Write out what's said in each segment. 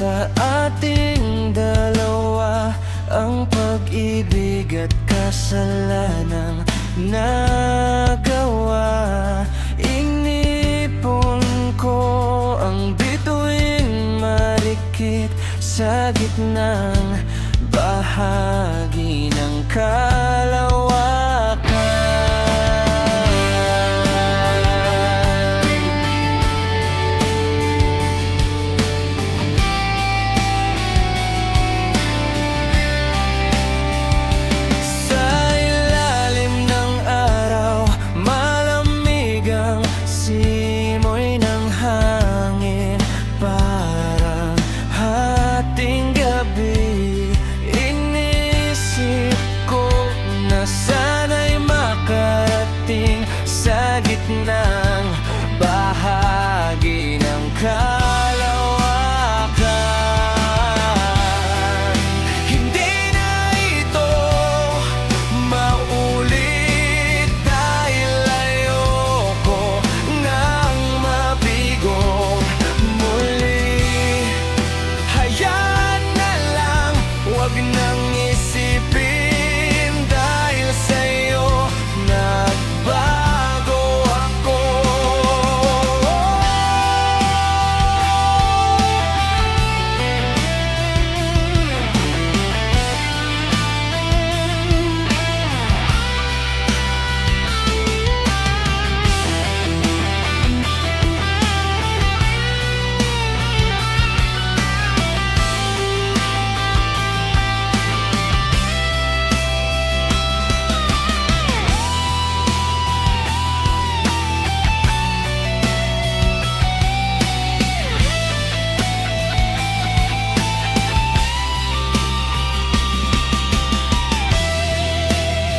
sa ating dalawa ang pag-ibig at kasalanang nagawa. Inipon ko ang bituing marikit sa gitnang bahagi ng kalawakan. Sa ilalim ng araw, malamig ang simoy ng hangin. Parang hating gabi, inisip ko na sana'y makarating sa gitnang bahagi ng kalawakan. Hindi na ito maulit dahil ayoko nang mabigong muli. Hayaan na lang, huwag nang isipin dahil sa'yo nagbago ako.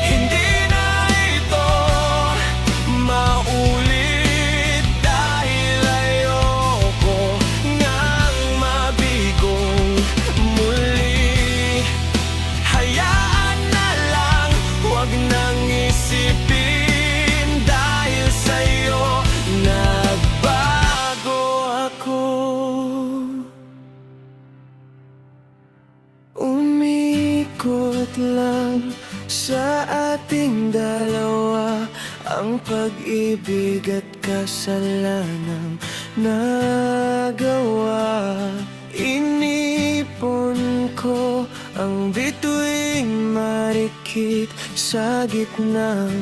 Hindi na ito maulit dahil ayoko ngang mabigong muli. Hayaan na lang, huwag nang isipin dahil sa'yo nagbago ako. Umikot lang sa ating dalawa ang pag-ibig at kasalanang nagawa. Inipon ko ang bituing marikit sa gitnang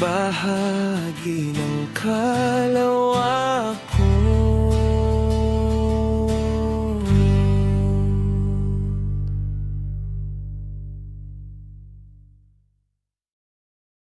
bahagi ng kalawakan.